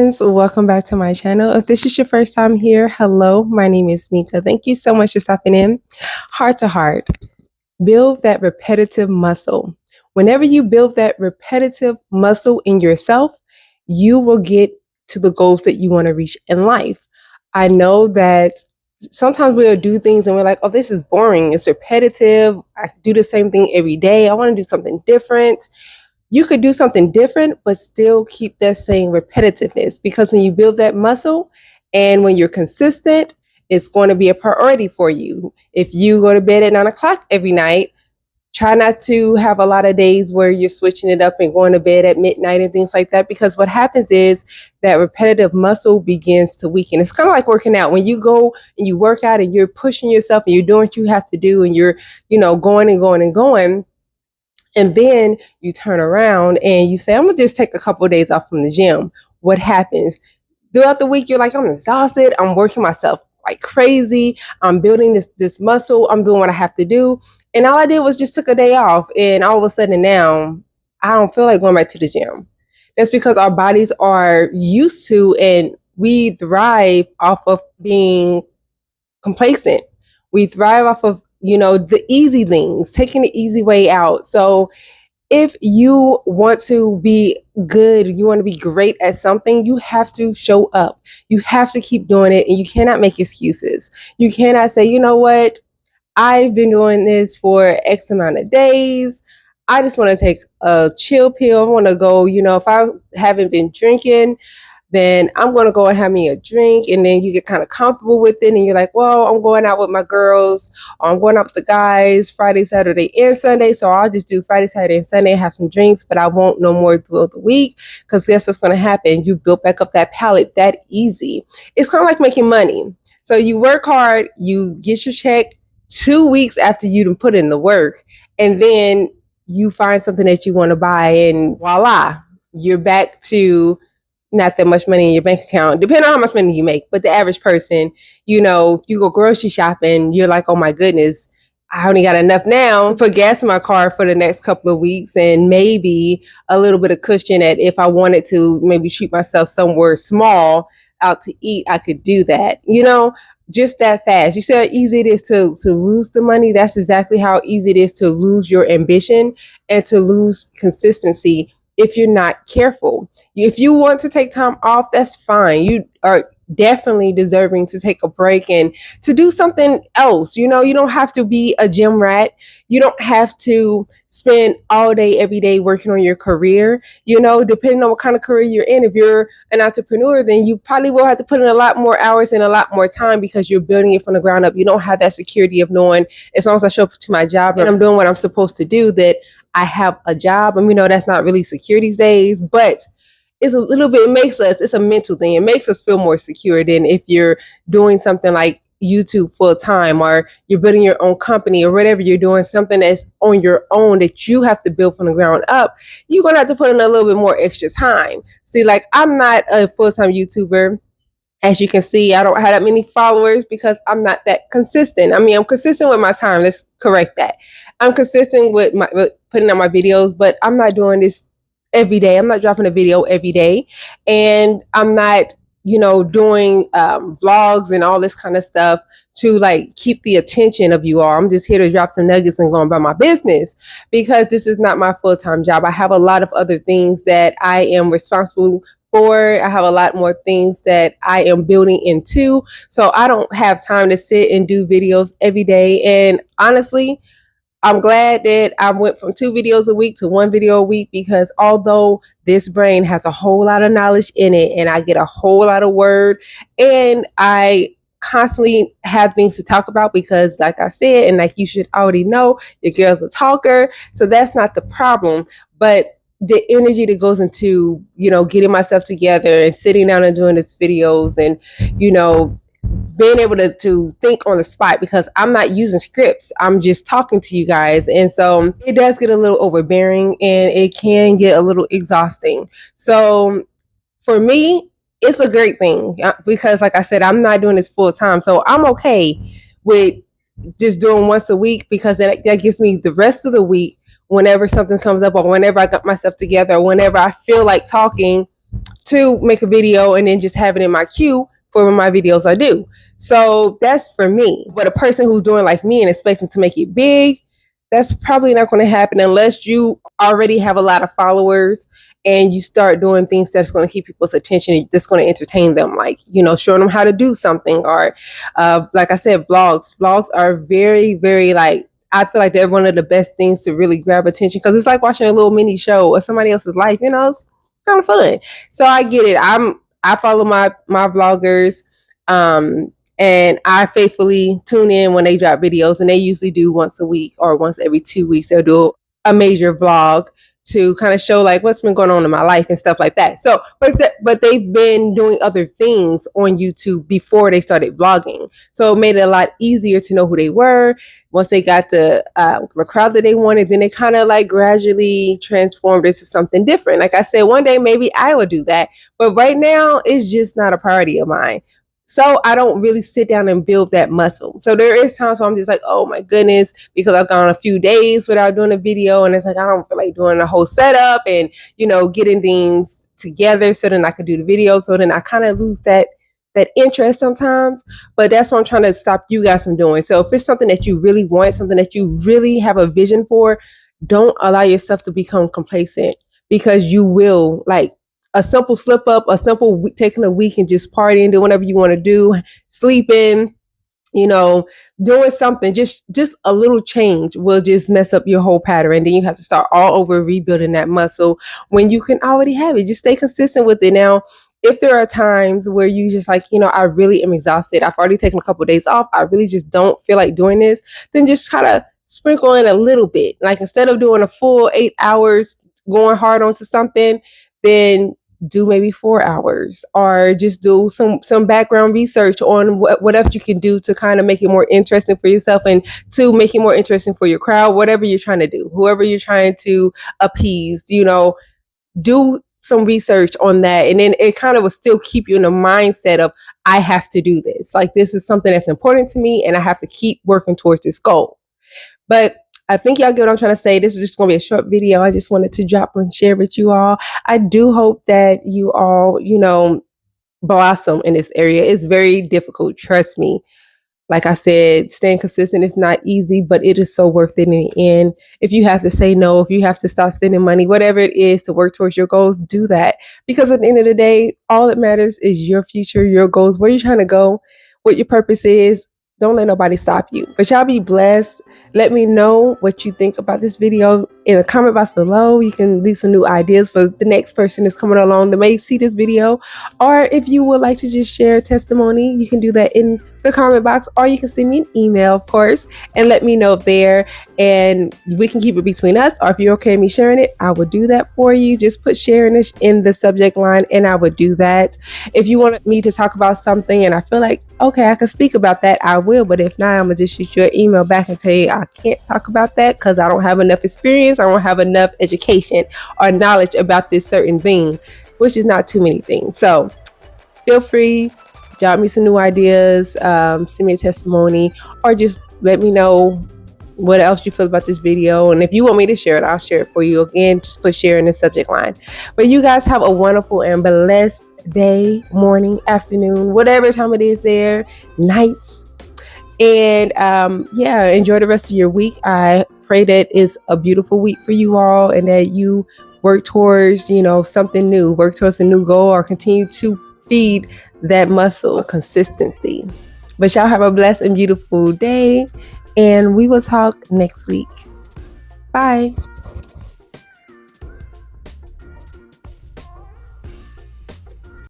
friends, welcome back to my channel. If this is your first time here, hello, my name is Mika. Thank you so much for stopping in. Heart to heart, build that repetitive muscle. Whenever you build that repetitive muscle in yourself, you will get to the goals that you want to reach in life. I know that sometimes we'll do things and we're like, oh, this is boring, it's repetitive, I do the same thing every day, I want to do something different. You could do something different, but still keep that same repetitiveness, because when you build that muscle and when you're consistent, it's going to be a priority for you. If you go to bed at 9 o'clock every night, try not to have a lot of days where you're switching it up and going to bed at midnight and things like that, because what happens is that repetitive muscle begins to weaken. It's kind of like working out. When you go and you work out and you're pushing yourself and you're doing what you have to do and you're, going and going and going, and then you turn around and you say, I'm going to just take a couple of days off from the gym. What happens? Throughout the week, you're like, I'm exhausted. I'm working myself like crazy. I'm building this muscle. I'm doing what I have to do. And all I did was just took a day off. And all of a sudden now, I don't feel like going back to the gym. That's because our bodies are used to, and we thrive off of being complacent. We thrive off of the easy things, taking the easy way out. So if you want to be good, you want to be great at something, you have to show up. You have to keep doing it, and you cannot make excuses. You cannot say, you know what, I've been doing this for X amount of days. I just want to take a chill pill. I want to go, if I haven't been drinking, then I'm going to go and have me a drink, and then you get kind of comfortable with it, and you're like, well, I'm going out with my girls, or I'm going out with the guys Friday, Saturday, and Sunday, so I'll just do Friday, Saturday, and Sunday, have some drinks, but I won't no more throughout the week, because guess what's going to happen? You build back up that palate that easy. It's kind of like making money. So you work hard, you get your check 2 weeks after you done put in the work, and then you find something that you want to buy, and voila, you're back to not that much money in your bank account, depending on how much money you make. But the average person, if you go grocery shopping, you're like, oh my goodness, I only got enough now to put gas in my car for the next couple of weeks, and maybe a little bit of cushion that if I wanted to maybe treat myself somewhere small out to eat, I could do that, just that fast. You see how easy it is to lose the money? That's exactly how easy it is to lose your ambition and to lose consistency if you're not careful. If you want to take time off, that's fine. You are definitely deserving to take a break and to do something else. You don't have to be a gym rat. You don't have to spend all day, every day working on your career. Depending on what kind of career you're in, if you're an entrepreneur, then you probably will have to put in a lot more hours and a lot more time, because you're building it from the ground up. You don't have that security of knowing, as long as I show up to my job and I'm doing what I'm supposed to do, that I have a job. And we know that's not really secure these days, but it's a little bit, it's a mental thing. It makes us feel more secure than if you're doing something like YouTube full time, or you're building your own company, or whatever you're doing, something that's on your own that you have to build from the ground up. You're going to have to put in a little bit more extra time. See, like, I'm not a full-time YouTuber. As you can see, I don't have that many followers because I'm not that consistent. I mean, I'm consistent with my time. Let's correct that. I'm consistent with putting out my videos, but I'm not doing this every day. I'm not dropping a video every day. And I'm not, doing vlogs and all this kind of stuff to like keep the attention of you all. I'm just here to drop some nuggets and go about my business, because this is not my full-time job. I have a lot of other things that I am responsible for. I have a lot more things that I am building into. So I don't have time to sit and do videos every day. And honestly, I'm glad that I went from 2 videos a week to 1 video a week, because although this brain has a whole lot of knowledge in it, and I get a whole lot of word, and I constantly have things to talk about, because like I said, and like you should already know, your girl's a talker. So that's not the problem. But the energy that goes into, getting myself together and sitting down and doing these videos, and, being able to think on the spot, because I'm not using scripts. I'm just talking to you guys. And so it does get a little overbearing, and it can get a little exhausting. So for me, it's a great thing, because like I said, I'm not doing this full time. So I'm okay with just doing once a week, because that gives me the rest of the week, whenever something comes up, or whenever I got myself together, or whenever I feel like talking, to make a video and then just have it in my queue for when my videos are due. So that's for me. But a person who's doing like me and expecting to make it big, that's probably not going to happen unless you already have a lot of followers and you start doing things that's going to keep people's attention, that's going to entertain them, like, you know, showing them how to do something, or like I said, vlogs are very, very, like, I feel like they're one of the best things to really grab attention, because it's like watching a little mini show or somebody else's life, you know. It's kind of fun. So I get it. I follow my vloggers, and I faithfully tune in when they drop videos, and they usually do once a week or once every 2 weeks. They'll do a major vlog to kind of show like what's been going on in my life and stuff like that. So, but they've been doing other things on YouTube before they started vlogging. So it made it a lot easier to know who they were. Once they got the crowd that they wanted, then they kind of like gradually transformed into something different. Like I said, one day maybe I will do that, but right now it's just not a priority of mine. So I don't really sit down and build that muscle. So there is times where I'm just like, oh my goodness, because I've gone a few days without doing a video, and it's like I don't feel like doing a whole setup and, you know, getting things together so then I could do the video. So then I kind of lose that interest sometimes. But that's what I'm trying to stop you guys from doing. So if it's something that you really want, something that you really have a vision for, don't allow yourself to become complacent, because you will, like, a simple slip up, a simple taking a week and just partying, doing whatever you want to do, sleeping, you know, doing something, just a little change will just mess up your whole pattern. And then you have to start all over rebuilding that muscle when you can already have it. Just stay consistent with it. Now, if there are times where you just like, you know, I really am exhausted, I've already taken a couple of days off, I really just don't feel like doing this, then just kind of sprinkle in a little bit. Like instead of doing a full 8 hours going hard onto something, then do maybe 4 hours, or just do some background research on what else you can do to kind of make it more interesting for yourself and to make it more interesting for your crowd, whatever you're trying to do, whoever you're trying to appease, you know, do some research on that. And then it kind of will still keep you in the mindset of, I have to do this. Like, this is something that's important to me and I have to keep working towards this goal. But I think y'all get what I'm trying to say. This is just going to be a short video. I just wanted to drop and share with you all. I do hope that you all, you know, blossom in this area. It's very difficult. Trust me. Like I said, staying consistent is not easy, but it is so worth it in the end. If you have to say no, if you have to stop spending money, whatever it is to work towards your goals, do that. Because at the end of the day, all that matters is your future, your goals, where you're trying to go, what your purpose is. Don't let nobody stop you. But y'all be blessed. Let me know what you think about this video in the comment box below. You can leave some new ideas for the next person that's coming along that may see this video. Or if you would like to just share a testimony, you can do that in the comment box, or you can send me an email, of course, and let me know there, and we can keep it between us. Or if you're okay with me sharing it, I will do that for you. Just put sharing this in the subject line and I would do that. If you want me to talk about something and I feel like, okay, I can speak about that, I will. But if not, I'm gonna just shoot you an email back and tell you I can't talk about that because I don't have enough experience, I don't have enough education or knowledge about this certain thing, which is not too many things. So feel free, drop me some new ideas, send me a testimony, or just let me know what else you feel about this video. And if you want me to share it, I'll share it for you. Again, just put share in the subject line. But you guys have a wonderful and blessed day, morning, afternoon, whatever time it is there, nights. And yeah, enjoy the rest of your week. I pray that it's a beautiful week for you all, and that you work towards, you know, something new, work towards a new goal, or continue to feed that muscle, consistency. But y'all have a blessed and beautiful day, and we will talk next week. Bye.